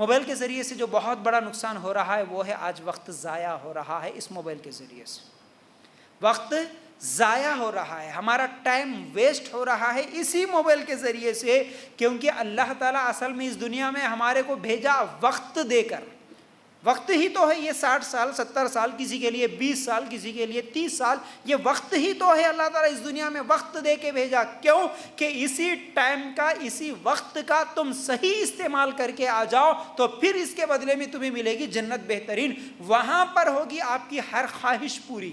Mobile کے ذریعے سے جو بہت بڑا نقصان ہو رہا ہے وہ ہے آج وقت ضائع ہو رہا ہے اس موبائل کے ذریعے سے، وقت ضائع ہو رہا ہے، ہمارا ٹائم ویسٹ ہو رہا ہے اسی موبائل کے ذریعے سے، کیونکہ اللہ تعالیٰ اصل میں اس دنیا میں ہمارے کو بھیجا وقت دے کر۔ وقت ہی تو ہے یہ 60 سال 70 سال، کسی کے لیے 20 سال، کسی کے لیے 30 سال، یہ وقت ہی تو ہے۔ اللہ تعالیٰ اس دنیا میں وقت دے کے بھیجا، کیوں کہ اسی ٹائم کا، اسی وقت کا تم صحیح استعمال کر کے آ جاؤ تو پھر اس کے بدلے میں تمہیں ملے گی جنت بہترین، وہاں پر ہوگی آپ کی ہر خواہش پوری۔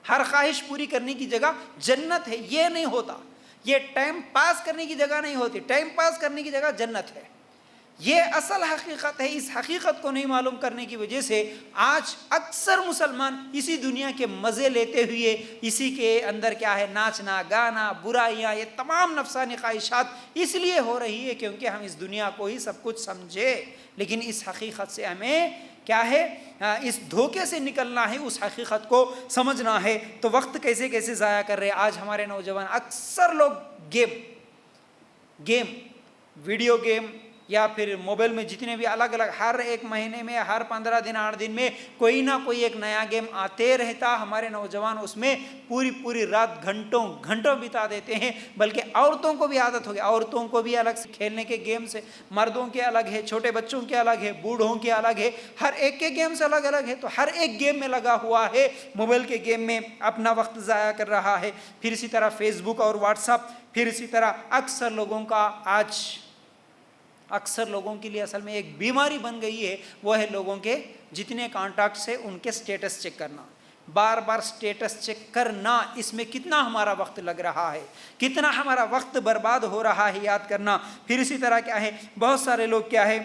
ہر خواہش پوری کرنے کی جگہ جنت ہے، یہ نہیں ہوتا، یہ ٹائم پاس کرنے کی جگہ نہیں ہوتی، ٹائم پاس کرنے کی جگہ جنت ہے، یہ اصل حقیقت ہے۔ اس حقیقت کو نہیں معلوم کرنے کی وجہ سے آج اکثر مسلمان اسی دنیا کے مزے لیتے ہوئے، اسی کے اندر کیا ہے، ناچنا گانا برائیاں، یہ تمام نفسانی خواہشات اس لیے ہو رہی ہے کیونکہ ہم اس دنیا کو ہی سب کچھ سمجھے، لیکن اس حقیقت سے ہمیں کیا ہے، اس دھوکے سے نکلنا ہے، اس حقیقت کو سمجھنا ہے۔ تو وقت کیسے کیسے ضائع کر رہے ہیں آج ہمارے نوجوان، اکثر لوگ گیم ویڈیو گیم یا پھر موبائل میں جتنے بھی الگ الگ، ہر ایک مہینے میں، ہر 15 دن 8 دن میں کوئی نہ کوئی ایک نیا گیم آتے رہتا، ہمارے نوجوان اس میں پوری رات گھنٹوں بتا دیتے ہیں، بلکہ عورتوں کو بھی عادت ہو گئی، عورتوں کو بھی الگ سے کھیلنے کے گیم سے، مردوں کے الگ ہے، چھوٹے بچوں کے الگ ہے، بوڑھوں کے الگ ہے، ہر ایک کے گیم سے الگ الگ ہے، تو ہر ایک گیم میں لگا ہوا ہے، موبائل کے گیم میں اپنا وقت ضائع کر رہا ہے۔ پھر اسی طرح فیس بک اور واٹس ایپ، پھر اسی طرح اکثر لوگوں کے لیے اصل میں ایک بیماری بن گئی ہے، وہ ہے لوگوں کے جتنے کانٹیکٹس ہیں ان کے سٹیٹس چیک کرنا، بار بار سٹیٹس چیک کرنا، اس میں کتنا ہمارا وقت لگ رہا ہے، کتنا ہمارا وقت برباد ہو رہا ہے یاد کرنا۔ پھر اسی طرح کیا ہے، بہت سارے لوگ کیا ہے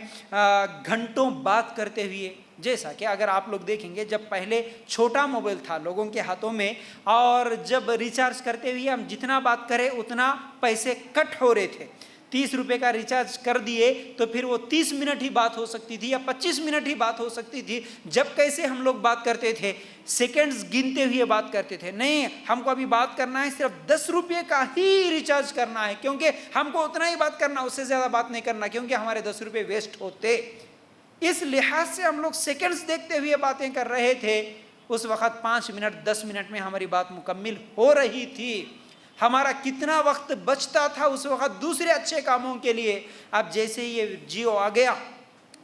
گھنٹوں بات کرتے ہوئے، جیسا کہ اگر آپ لوگ دیکھیں گے جب پہلے چھوٹا موبائل تھا لوگوں کے ہاتھوں میں، اور جب ریچارج کرتے ہوئے ہم جتنا بات کریں اتنا پیسے کٹ ہو رہے تھے، 30 روپے کا ریچارج کر دیے تو پھر وہ 30 منٹ ہی بات ہو سکتی تھی یا 25 منٹ ہی بات ہو سکتی تھی۔ جب کیسے ہم لوگ بات کرتے تھے، سیکنڈز گنتے ہوئے بات کرتے تھے، نہیں ہم کو ابھی بات کرنا ہے صرف 10 روپے کا ہی ریچارج کرنا ہے، کیونکہ ہم کو اتنا ہی بات کرنا، اس سے زیادہ بات نہیں کرنا، کیونکہ ہمارے 10 روپے ویسٹ ہوتے۔ اس لحاظ سے ہم لوگ سیکنڈز دیکھتے ہوئے باتیں کر رہے تھے، اس وقت 5 منٹ 10 منٹ میں ہماری بات مکمل ہو رہی تھی، ہمارا کتنا وقت بچتا تھا اس وقت دوسرے اچھے کاموں کے لیے۔ اب جیسے ہی یہ جیو آ گیا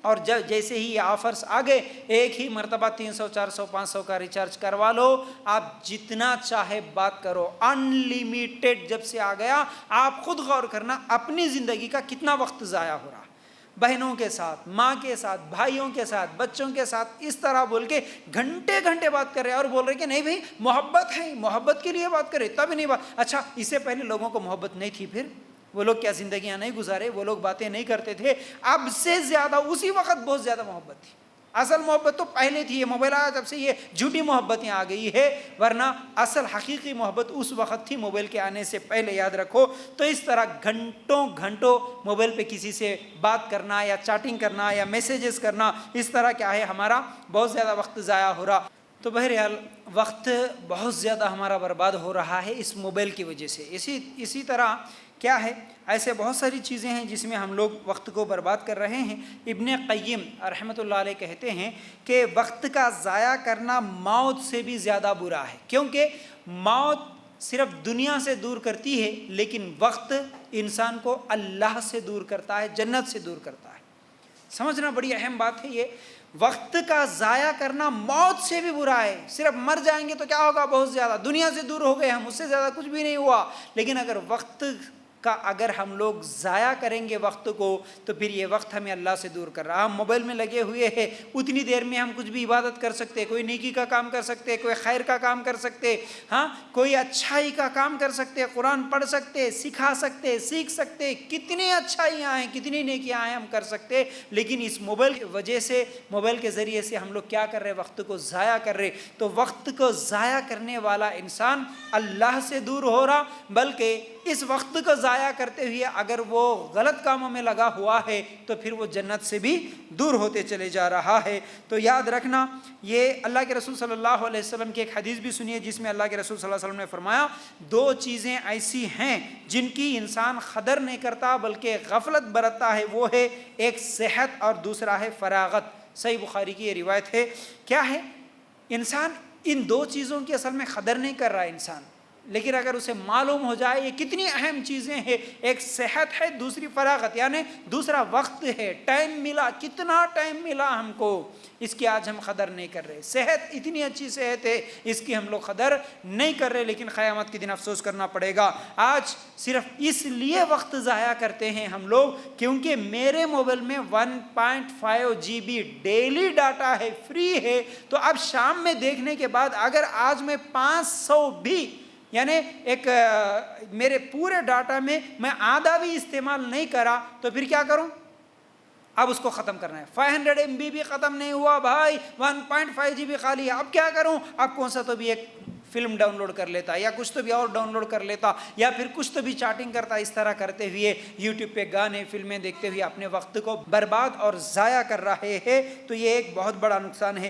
اور جیسے ہی یہ آفرز آ گئے، ایک ہی مرتبہ 300 400 500 کا ریچارج کروا لو، آپ جتنا چاہے بات کرو، ان لمیٹڈ جب سے آ گیا، آپ خود غور کرنا اپنی زندگی کا کتنا وقت ضائع ہو رہا، بہنوں کے ساتھ، ماں کے ساتھ، بھائیوں کے ساتھ، بچوں کے ساتھ، اس طرح بول کے گھنٹے بات کر رہے ہیں، اور بول رہے کہ نہیں بھائی محبت ہے، محبت کے لیے بات کرے تب نہیں بات۔ اچھا اس سے پہلے لوگوں کو محبت نہیں تھی، پھر وہ لوگ کیا زندگیاں نہیں گزارے، وہ لوگ باتیں نہیں کرتے تھے؟ اب سے زیادہ اسی وقت بہت زیادہ محبت تھی، اصل محبت تو پہلے تھی، یہ موبائل آیا جب سے یہ جھوٹی محبتیں آ گئی ہے، ورنہ اصل حقیقی محبت اس وقت تھی موبائل کے آنے سے پہلے، یاد رکھو۔ تو اس طرح گھنٹوں موبائل پہ کسی سے بات کرنا یا چیٹنگ کرنا یا میسیجز کرنا، اس طرح کیا ہے ہمارا بہت زیادہ وقت ضائع ہو رہا۔ تو بہرحال وقت بہت زیادہ ہمارا برباد ہو رہا ہے اس موبائل کی وجہ سے۔ اسی طرح کیا ہے، ایسے بہت ساری چیزیں ہیں جس میں ہم لوگ وقت کو برباد کر رہے ہیں۔ ابن قیم رحمۃ اللہ علیہ کہتے ہیں کہ وقت کا ضائع کرنا موت سے بھی زیادہ برا ہے، کیونکہ موت صرف دنیا سے دور کرتی ہے، لیکن وقت انسان کو اللہ سے دور کرتا ہے، جنت سے دور کرتا ہے۔ سمجھنا بڑی اہم بات ہے یہ، وقت کا ضائع کرنا موت سے بھی برا ہے۔ صرف مر جائیں گے تو کیا ہوگا، بہت زیادہ دنیا سے دور ہو گئے ہم، اس سے زیادہ کچھ بھی نہیں ہوا، لیکن اگر ہم لوگ ضائع کریں گے وقت کو، تو پھر یہ وقت ہمیں اللہ سے دور کر رہا۔ ہم موبائل میں لگے ہوئے ہیں، اتنی دیر میں ہم کچھ بھی عبادت کر سکتے، کوئی نیکی کا کام کر سکتے، کوئی خیر کا کام کر سکتے، کوئی اچھائی کا کام کر سکتے، قرآن پڑھ سکتے، سکھا سکتے، سیکھ سکتے، کتنی اچھائیاں ہیں، کتنی نیکیاں ہیں ہم کر سکتے، لیکن اس موبائل کی وجہ سے، موبائل کے ذریعے سے ہم لوگ کیا کر رہے، وقت کو ضائع کر رہے۔ تو وقت کو ضائع کرنے والا انسان اللہ سے دور ہو رہا، بلکہ اس وقت کو ضائع کرتے ہوئے اگر وہ غلط کاموں میں لگا ہوا ہے تو پھر وہ جنت سے بھی دور ہوتے چلے جا رہا ہے۔ تو یاد رکھنا، یہ اللہ کے رسول صلی اللہ علیہ وسلم کی ایک حدیث بھی سنیے جس میں اللہ کے رسول صلی اللہ علیہ وسلم نے فرمایا 2 چیزیں ایسی ہیں جن کی انسان قدر نہیں کرتا بلکہ غفلت برتتا ہے، وہ ہے ایک صحت اور دوسرا ہے فراغت۔ صحیح بخاری کی یہ روایت ہے۔ کیا ہے؟ انسان ان 2 چیزوں کی اصل میں قدر نہیں کر رہا انسان، لیکن اگر اسے معلوم ہو جائے یہ کتنی اہم چیزیں ہیں، ایک صحت ہے، دوسری فراغت یعنی دوسرا وقت ہے، ٹائم ملا، کتنا ٹائم ملا ہم کو، اس کی آج ہم قدر نہیں کر رہے۔ صحت اتنی اچھی صحت ہے، اس کی ہم لوگ قدر نہیں کر رہے، لیکن قیامت کے دن افسوس کرنا پڑے گا۔ آج صرف اس لیے وقت ضائع کرتے ہیں ہم لوگ کیونکہ میرے موبائل میں 1.5 GB ڈیلی ڈاٹا ہے، فری ہے، تو اب شام میں دیکھنے کے بعد اگر آج میں 500 بھی یعنی ایک میرے پورے ڈاٹا میں آدھا بھی استعمال نہیں کرا تو پھر کیا کروں؟ اب اس کو ختم کرنا ہے۔ 500 MB بھی ختم نہیں ہوا بھائی، 1.5 GB خالی ہے، اب کیا کروں؟ اب کون سا تو بھی ایک فلم ڈاؤن لوڈ کر لیتا یا کچھ تو بھی اور ڈاؤن لوڈ کر لیتا یا پھر کچھ تو بھی چیٹنگ کرتا۔ اس طرح کرتے ہوئے یوٹیوب پہ گانے فلمیں دیکھتے ہوئے اپنے وقت کو برباد اور ضائع کر رہے ہیں، تو یہ ایک بہت بڑا نقصان ہے۔